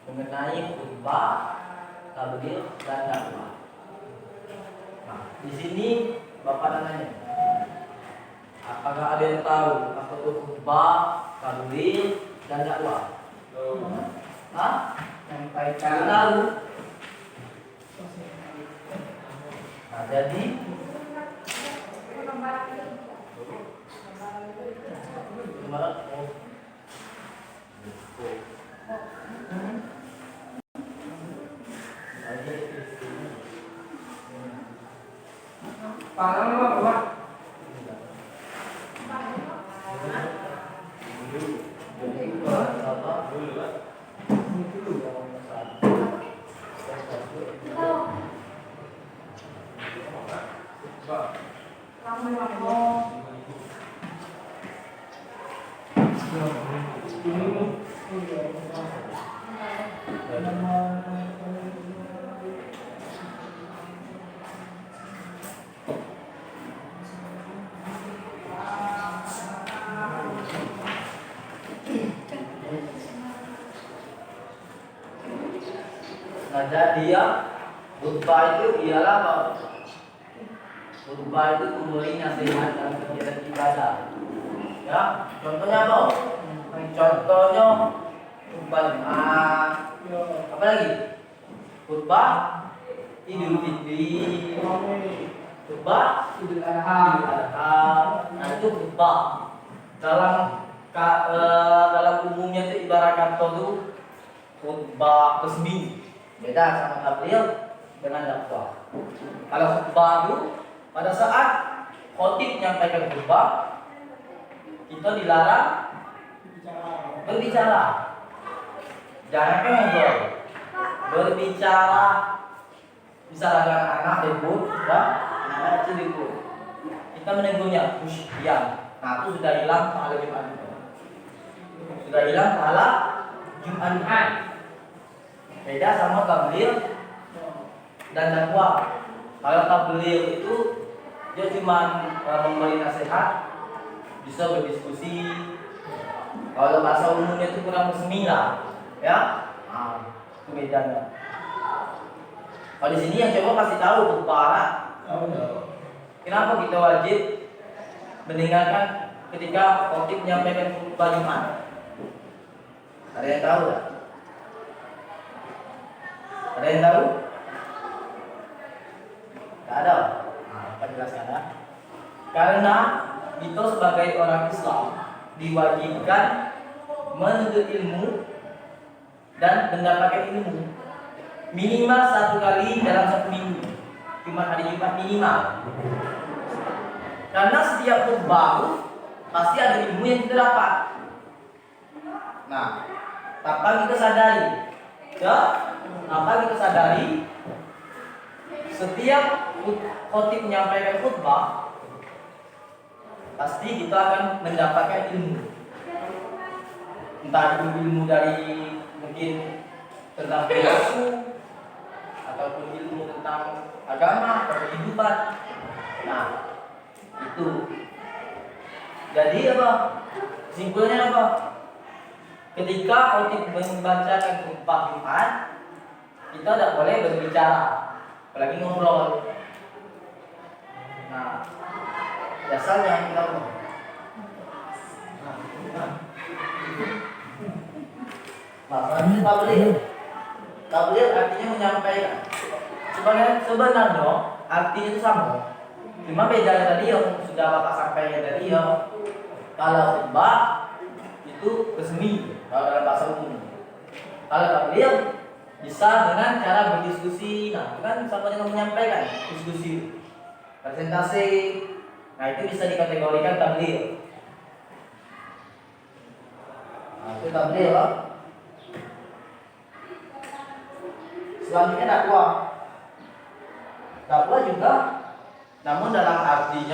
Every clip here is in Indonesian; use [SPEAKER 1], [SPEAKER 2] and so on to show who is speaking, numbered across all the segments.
[SPEAKER 1] mengenai khutbah, tabligh dan dakwah. Nah, di sini Bapak nanya, apakah ada yang tahu apa itu khutbah, tabligh dan dakwah? Hah?
[SPEAKER 2] Sampaikan.
[SPEAKER 1] Tahu? Nah, jadi
[SPEAKER 2] Parang apa?
[SPEAKER 1] nah, jadi ya khutbah itu ialah apa? Khutbah itu memberi nasihat dalam kegiatan ibadah. Ya, contohnya apa? Contohnya khutbah Jumat. Apa lagi? Khutbah Idul Fitri. Khutbah
[SPEAKER 2] Idul
[SPEAKER 1] Idul
[SPEAKER 2] Adha.
[SPEAKER 1] Adha. Nah, itu khutbah. Dalam umumnya itu ibarat kata itu khutbah resmi. Beda sama tabligh dengan dakwah. Kalau khutbah itu pada saat khotib menyampaikan khutbah, kita dilarang berbicara. Jangan ngobrol. Berbicara bisa dengan anak ribut, ya, anak kecil ribut. Kita menegurnya, diam. Nah, itu sudah hilang pahala Jumat itu. Sudah hilang pahala Jumat. Beda sama tabligh dan dakwah. Kalau tabligh itu dia cuma memberi nasihat, bisa berdiskusi. Kalau bahasa umumnya itu kurang resmi lah, ya. Nah, itu bedanya. Kalau di sini yang coba kasih tahu khutbah. Kenapa kita wajib mendengarkan ketika khotib menyampaikan khutbah Jumat? Ada yang tahu tak? Ada yang tahu? Tak ada. Nah, apa jelaskan ya? Karena kita sebagai orang Islam diwajibkan menuntut ilmu dan mendapatkan ilmu minimal 1 kali dalam 1 minggu. Cuma hari Jumat minimal. Karena setiap khutbah pasti ada ilmu yang kita dapat. Nah, tanpa kita sadari, ya, tanpa kita sadari, setiap khotib menyampaikan khutbah, pasti kita akan mendapatkan ilmu. Entah itu ilmu dari mungkin tentang filsuf ataupun ilmu tentang agama atau kehidupan. Nah, itu. Jadi apa? Simpulnya apa? Ketika khotib membacakan khutbah Jumat, kita tidak boleh berbicara, apalagi ngobrol. Nah, dasarnya kita masalahnya tabligh artinya menyampaikan. Sebenarnya artinya itu sama. Cuma bedanya tadi yang sudah Bapak sampaikan tadi ya. Kalau khutbah itu resmi kalau dalam bahasa umum. Kalau tabligh bisa dengan cara berdiskusi. Nah, itu kan sama dengan menyampaikan diskusi, presentasi. Nah, itu bisa dikategorikan tabligh. Nah, itu tabligh ya. Selanjutnya dakwah. Dakwah juga, namun dalam arti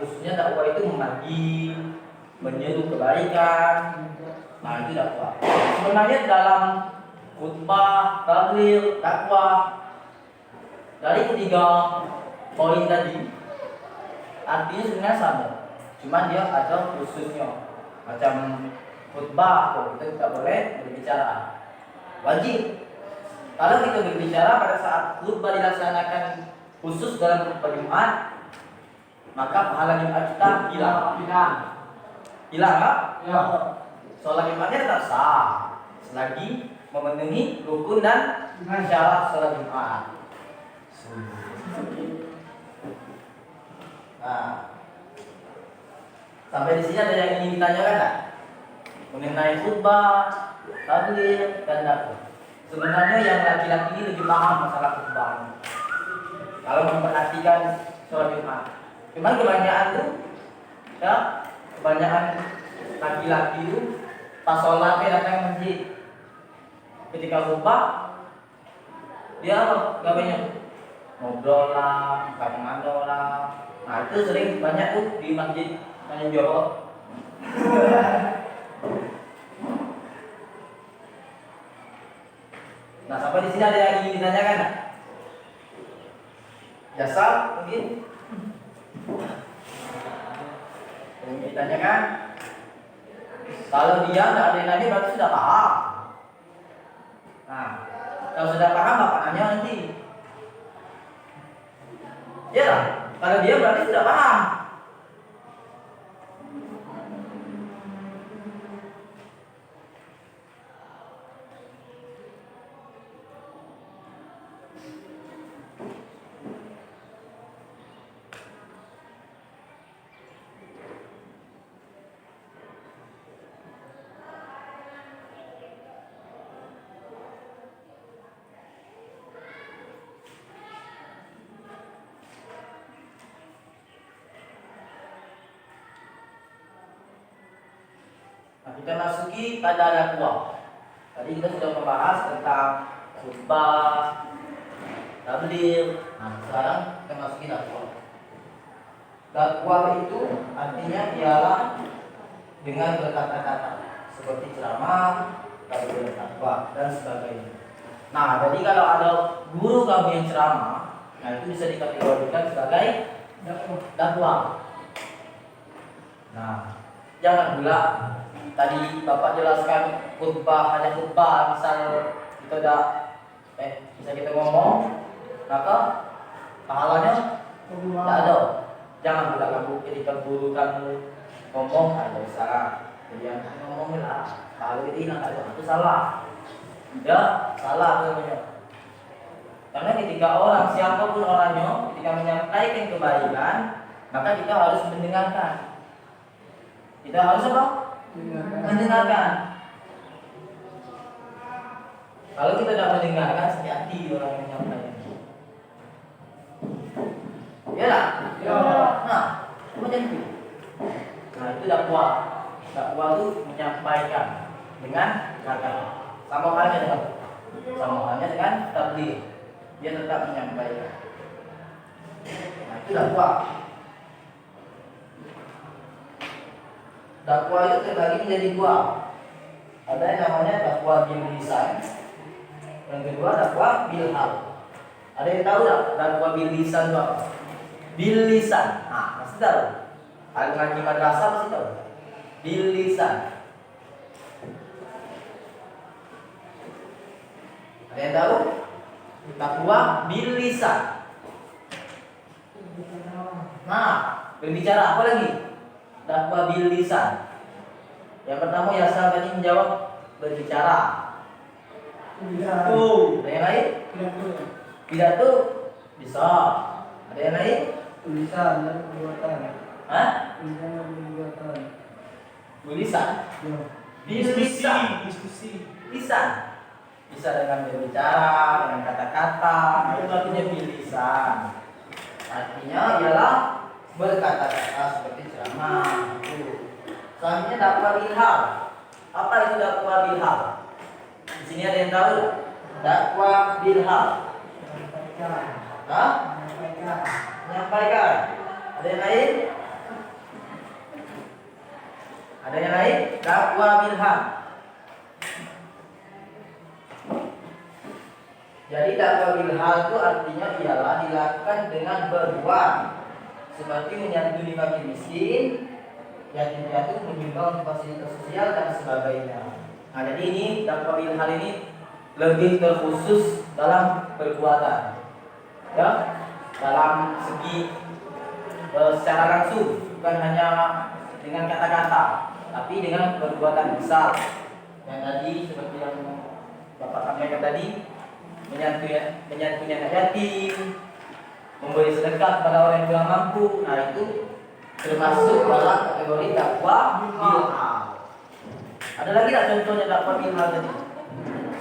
[SPEAKER 1] khususnya dakwah itu memanggil, menyeru kebaikan. Nah, itu dakwah. Sebenarnya dalam khutbah, tabligh, dakwah, dari 3 poin tadi artinya sebenarnya sama. Cuma dia ada khususnya. Macam khutbah, kita tidak boleh berbicara. wajib. Kalau kita berbicara pada saat khutbah dilaksanakan khusus dalam khutbah Jumat, maka pahala Jumat kita hilang. Hilang kan?
[SPEAKER 2] Ya.
[SPEAKER 1] Sholat Jumatnya tetap sah selagi memenuhi rukun dan syarat sholat Jumat. Nah, sampai di sini ada yang ingin ditanyakan tak? Mengenai khutbah, tabligh dan dakwah. Sebenarnya yang laki-laki ini lebih paham masalah khutbah. Kalau memperhatikan sholat Jumat, cuman kebanyakan itu, ya, kebanyakan laki-laki itu pas sholatnya datang ke masjid. Ketika khutbah, dia apa? Gabanya ngobrol lah, ngomong lah. Nah itu sering banyak tuh di masjid Tanjung Joro. Nah sampai di sini ada yang ingin ditanyakan? Jasa mungkin? Ingin ditanyakan? Kalau dia tidak ada yang nanya berarti sudah paham. Nah kalau sudah paham apa nanya nanti? Ya, kalau dia berarti sudah paham. Nah, kita masuki pada dakwah. Tadi kita sudah membahas tentang khutbah, tabligh. Nah, sekarang kita masuki dakwah. Dakwah itu artinya ialah dengan berkata-kata seperti ceramah, tabligh, dakwah dan sebagainya. Nah, jadi kalau ada guru kamu yang ceramah, nah itu bisa dikategorikan sebagai dakwah. Nah, jangan pula tadi Bapak jelaskan khutbah hanya khutbah, misal kita bisa kita ngomong, maka pahalanya tidak ada. Jangan pula kamu ketika guru kamu ngomong ada salah, jadi ngomong lah. Kalau ini tidak itu salah, ya salah namanya. Karena ketika orang siapapun orangnya, ketika menyampaikan kebaikan, maka kita harus mendengarkan. Kita harus apa? Mendengarkan. Kalau kita tidak mendengarkan, sakit hati orang yang menyampaikan. Ya lah.
[SPEAKER 2] Ya.
[SPEAKER 1] Nah, macam itu. Nah, itu dakwah. Dakwah itu menyampaikan dengan kata. Sama halnya dengan tabligh. Dia tetap menyampaikan. Nah, itu dakwah. Dakwah itu terbagi menjadi dua. Ada yang namanya dakwah bil lisan. Yang kedua dakwah bil hal. Ada yang tahu tak dakwah bil lisan itu apa? Bil lisan. Nah, pasti tahu. Kalau ngaji madrasah pasti tahu. Bil lisan. Ada yang tahu? Dakwah bil lisan. Nah, berbicara apa lagi? Dakwah bil lisan. Yang pertama Yasa tadi menjawab berbicara. Pidato. Ada yang lain? Pidato bisa. Ada yang lain?
[SPEAKER 2] Tulisan dan perbuatan.
[SPEAKER 1] Hah?
[SPEAKER 2] Tulisan dan perbuatan.
[SPEAKER 1] Tulisan.
[SPEAKER 2] Ya.
[SPEAKER 1] Bil lisan.
[SPEAKER 2] Diskusi.
[SPEAKER 1] Lisan. Bisa dengan berbicara, dengan kata-kata. Itu artinya bil lisan. Artinya ialah berkata-kata seperti ceramah. Selanjutnya dakwah bilhal. Apa itu dakwah bilhal? Di sini ada yang tahu? Dakwah bilhal. Menyampaikan. Ada yang lain? Ada yang lain? Dakwah bilhal. Jadi dakwah bilhal itu artinya ialah dilakukan dengan berbuat, seperti menyantuni fakir miskin, yatim piatu, menyumbang fasilitas sosial dan sebagainya. Nah, jadi ini dakwah bilhal ini lebih terkhusus dalam perbuatan, ya, dalam segi secara langsung, bukan hanya dengan kata-kata, tapi dengan perbuatan besar. Yang tadi seperti yang Bapak sampaikan tadi, menyantuni anak yatim, memberi sedekah kepada orang yang kurang mampu. Nah, itu termasuk dalam kategori dakwah bilhal. Ada lagi tak contohnya dakwah bilhal tadi?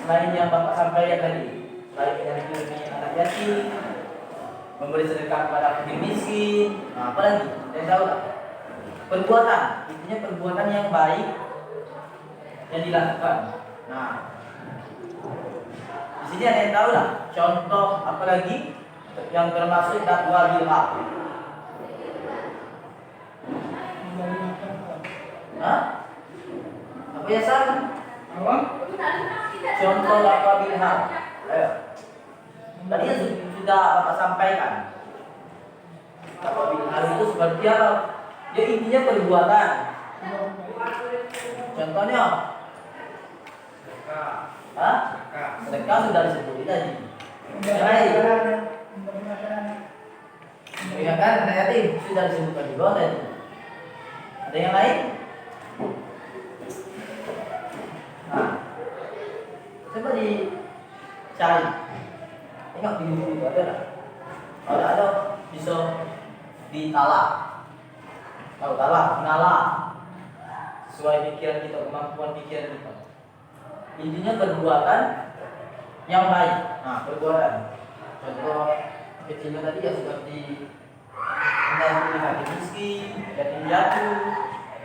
[SPEAKER 1] Selain yang Bapak sampaikan tadi, selain menyantuni anak yatim, memberi sedekah kepada fakir miskin, nah, apa lagi? Saya tahu tak? Perbuatan, intinya perbuatan yang baik yang dilakukan. Nah, di sini ada yang tahu lah contoh apa lagi yang termasuk dakwah bilhal? Hah? Apa ya San?
[SPEAKER 2] Apa?
[SPEAKER 1] Contoh dakwah bilhal. Ayo. Tadi sudah Bapak sampaikan. Dakwah bilhal itu seperti apa? Ya intinya perbuatan. Contohnya, hah? Sedekah sudah disebut tadi. Baik. Mengingatkan anak yatim sudah disebutkan juga tadi. Ada yang lain? Nah, coba dicari. Tengok di buku itu ada tak? Kalau ada bisa ditalak. Kalau talak, mengalah sesuai pikiran kita, kemampuan pikiran kita. Intinya perbuatan yang baik. Nah, perbuatan. Contoh kecilnya tadi ya seperti menyantuni fakir miskin, yatim piatu,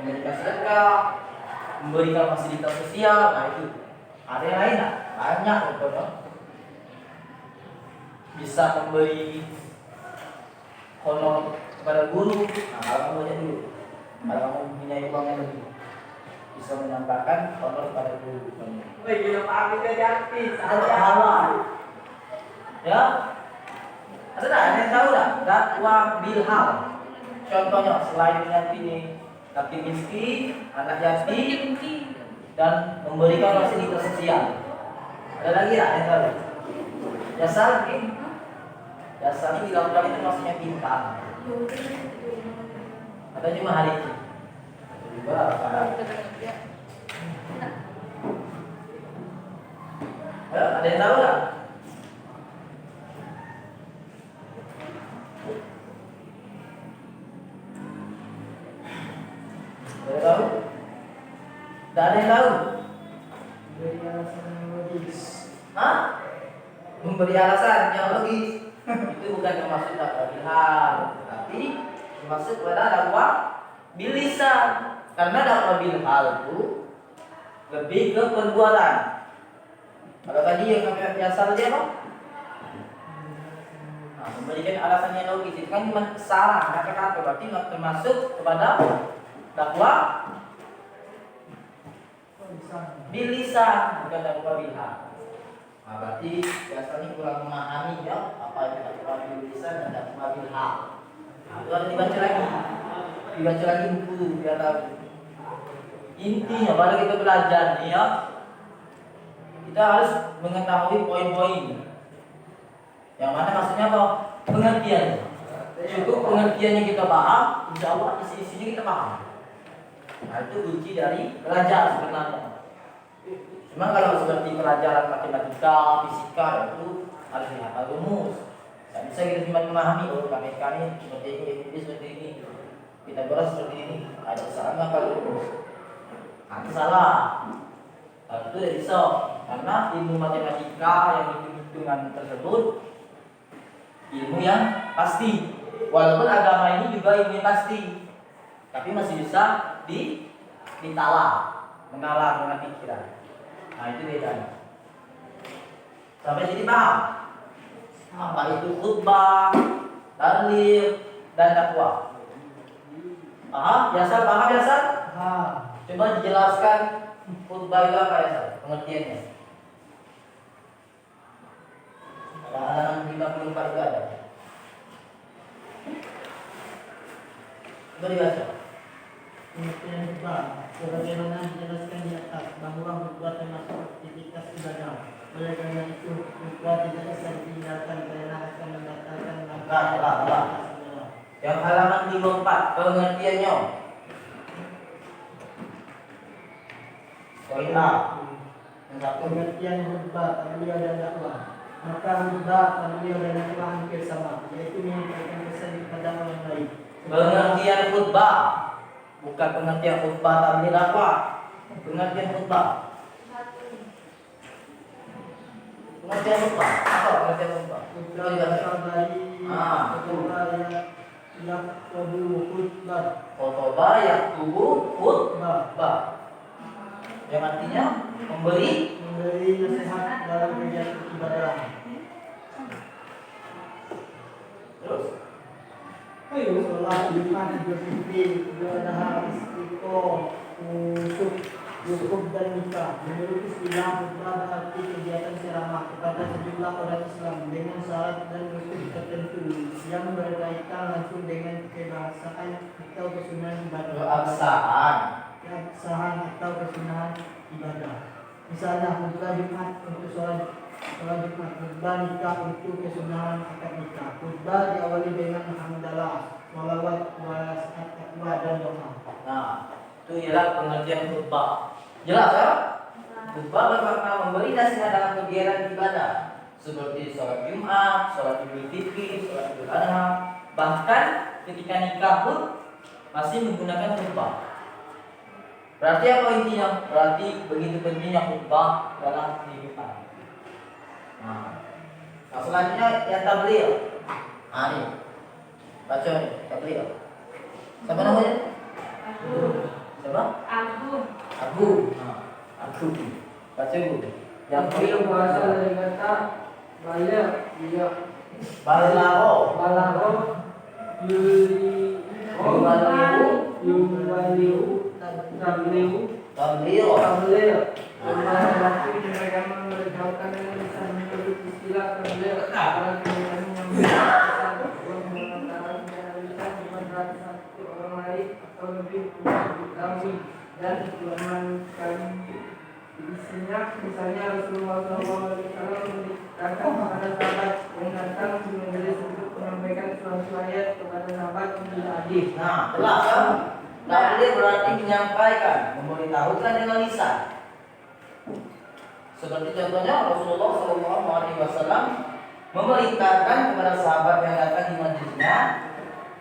[SPEAKER 1] memberikan sedekah, memberikan fasilitas sosial. Nah, itu. Ada yang lain tak? Banyak contohnya. Bisa memberi honor kepada guru. Nah, kalau kamu banyak dulu, kalau kamu punya uang yang lebih, bisa menambahkan honor kepada guru.
[SPEAKER 2] Gila Pak Abi gratis.
[SPEAKER 1] Ada halal. Ya, ada tak? Ada yang tahu tak? Dakwah bilhal. Contohnya selain menyantuni fakir miskin, anak yatim, dan memberikan fasilitas sosial. Ada lagi tak yang tahu? Jasa mungkin. Jasa ini dilakukan itu maksudnya bintang. Atau cuma hari ini. Juga ada yang tahu tak? Ada tahu? Tak ada yang tahu?
[SPEAKER 2] Beri alasan yang logis.
[SPEAKER 1] Hah? Memberi alasan yang logis. Itu bukan termasuk dakwah bilhal, tapi termasuk pada dakwah bilisan. Karena dakwah bilhal itu lebih ke perbuatan. Kalau tadi yang kami biasa tadi apa? Nah, memberikan alasan yang logis itu kan cuma salah kata-kata, berarti nggak termasuk kepada dakwah bilisan, bukan dakwah bilhal. Nah, berarti biasanya kurang memahami ya apa itu dakwah bilisan dan dakwah bilhal. Nah, itu harus dibaca lagi buku biar tahu. Intinya pada kita belajar nih ya, kita harus mengetahui poin-poin. Yang mana maksudnya apa? Pengertian. Cukup pengertiannya kita paham, insya Allah isi-isinya kita paham. Nah, itu kunci dari belajar sebenarnya. Cuma kalau seperti pelajaran matematika, fisika itu harus dihafal rumus. Tidak bisa kita cuma memahami, oh kami seperti ini seperti ini, kita beras seperti ini. Ada kesalahan apa rumus? Itu salah. Itu tidak bisa, karena ilmu matematika yang hitung-hitungan tersebut ilmu yang pasti. Walaupun agama ini juga ilmu yang pasti, tapi masih bisa ditalah, menalar dengan pikiran. Nah, itu bedanya. Sampai jadi paham apa itu khutbah, tahlil, dan dakwah? Paham? Biasa paham biasa? Coba dijelaskan khutbah itu apa ya, pengertiannya. Halaman 54 itu ada. Coba dibaca.
[SPEAKER 2] Pengertian khutbah sebagaimana dijelaskan di atas bahwa khutbah termasuk aktivitas ibadah Oleh karena itu, khutbah tidak bisa ditinggalkan karena akan mendatangkan
[SPEAKER 1] Lah. Yang halaman 54 pengertiannya. Poin A. Yang satu.
[SPEAKER 2] Pengertian khutbah, tahliyah dan dakwah. Maka khutbah, tahliyah dan dakwah hampir sama, yaitu menyampaikan pesan kepada orang lain.
[SPEAKER 1] Pengertian khutbah, bukan pengertian khutbah tahlil dakwah. Pengertian khutbah. Pengertian khutbah. Apa pengertian khutbah?
[SPEAKER 2] Khutbah berasal dari khutbah yang khutbah.
[SPEAKER 1] Khutbah yang tubuh
[SPEAKER 2] Khutbah
[SPEAKER 1] khutbah. Yang artinya memberi
[SPEAKER 2] nasihat dalam kegiatan ibadah.
[SPEAKER 1] terus
[SPEAKER 2] Sholat Jumat, Idul Fitri, Idul Adha, Istiqomah, Usuk, Wukuf dan nikah. Menurut istilah khutbah berarti kegiatan ceramah kepada sejumlah orang Islam dengan syarat dan rukun tertentu yang berkaitan langsung dengan kebangsaan atau kesunahan ibadah. Keabsahan atau kesunahan ibadah. Misalnya khutbah Jumat untuk sholat Jumat, khutbah nikah untuk kesunahan akad nikah. Khutbah diawali dengan hamdalah, sholawat, taqwa dan doa.
[SPEAKER 1] Nah, itu ialah pengertian khutbah. Jelas ya? Khutbah bermakna memberi nasihat dalam kegiatan ibadah seperti sholat Jumat, sholat Idul Fitri, sholat Idul Adha, bahkan ketika nikah pun masih menggunakan khutbah. Berarti apa intinya? Berarti begitu pentingnya khutbah dalam kehidupan. Nah, selanjutnya yang tabligh. Ini baca nih tabligh. Siapa namanya? Siapa? Abu. Abu. Baca Bu. Yang
[SPEAKER 2] Tabligh berasal dari kata baligh, iya.
[SPEAKER 1] Balagho.
[SPEAKER 2] Tabligh. Laki mereka mengerjakan dengan lisan menurut istilah tabligh. Orang yang menyampaikan pesan mengatakan dengan lisan kepada satu orang lain atau lebih untuk diketahui dan diamankan isinya. Misalnya Rasulullah SAW memberitakan kepada sahabat yang datang di majelis untuk menyampaikan suatu ayat kepada sahabat untuk hadis.
[SPEAKER 1] Nah, jelas kan? Tabligh berarti menyampaikan, memberitahukan dengan lisan. Seperti contohnya Rasulullah SAW memerintahkan kepada sahabat yang datang di majelisnya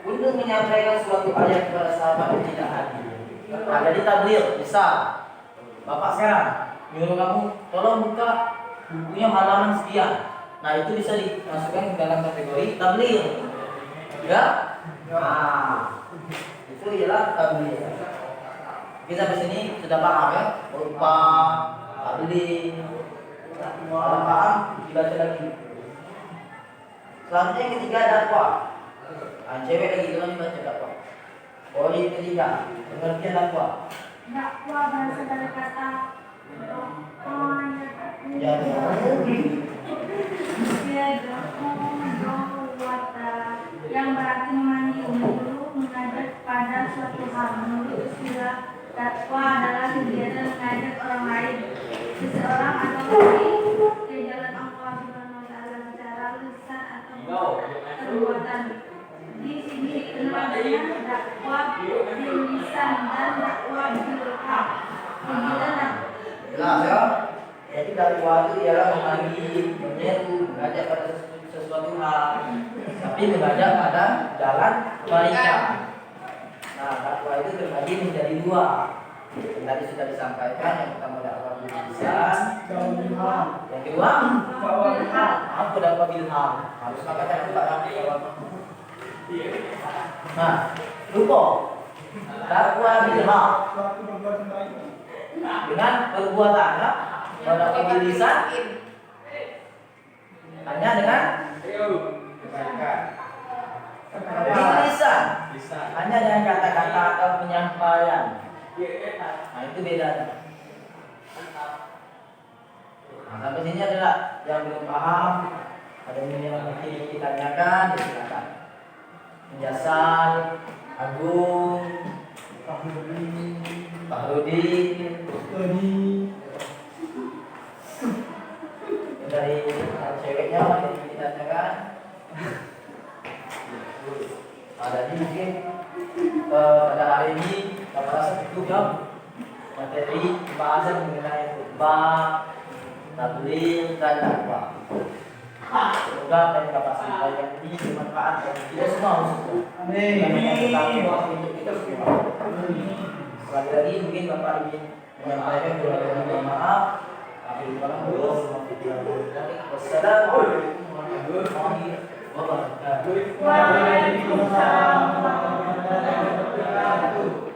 [SPEAKER 1] untuk menyampaikan suatu ayat kepada sahabat yang tidak hadir. Ada di tabligh, bisa. Bapak sekarang nyuruh kamu tolong buka bukunya halaman sekian. Nah, itu bisa dimasukkan ke dalam kategori tabligh. Ya? Nah, itu ialah tabligh. Kita di sini sudah paham ya? Khutbah, tabligh. Kalau paham, dibaca lagi. Selanjutnya yang ketiga dakwah. Cewek lagi jangan dibaca dakwah. Poin ketiga, pengertian dakwah.
[SPEAKER 3] Dakwah berasal dari kata yang berarti menyuruh mengajak pada suatu hal. Menurut istilah dakwah adalah kegiatan mengajak orang lain, seseorang atau lebih ke jalan Allah Subhanahu wa taala secara lisan atau perbuatan. Di sini keduanya dakwah bil lisan dan dakwah bil hal.
[SPEAKER 1] Jelas ya? Jadi dakwah itu ialah mengambil, menyeru, mengajak pada sesuatu hal, tapi mengajak pada jalan kebaikan. Nah, dakwah itu terbagi menjadi dua. Yang tadi sudah disampaikan, yang pertama dakwah bil lisan, yang kedua apa dakwah bil hal. Harus mengatakan apa dakwah. Nah, lupa dakwah bil hal dengan perbuatan, ya? Kalau dakwah bil lisan hanya dengan bil lisan hanya dengan kata-kata atau penyampaian. Nah, itu bedanya. Nah, sampai sini adalah yang belum paham, ada yang mungkin ditanyakan, silakan. Menjasal, Agung, Pak Rudi, mungkin pada hari ini Bapak rasa cukup ya materi pembahasan mengenai khutbah, tahlil dan dakwah. Semoga apa yang Bapak sampaikan ini bermanfaat bagi kita semua khususnya. Amin. Untuk kita semua. Sekali lagi mungkin Bapak ingin menyampaikan beberapa maaf. Wassalamualaikum warahmatullahi wabarakatuh.
[SPEAKER 3] Waalaikumsalam warahmatullahi wabarakatuh.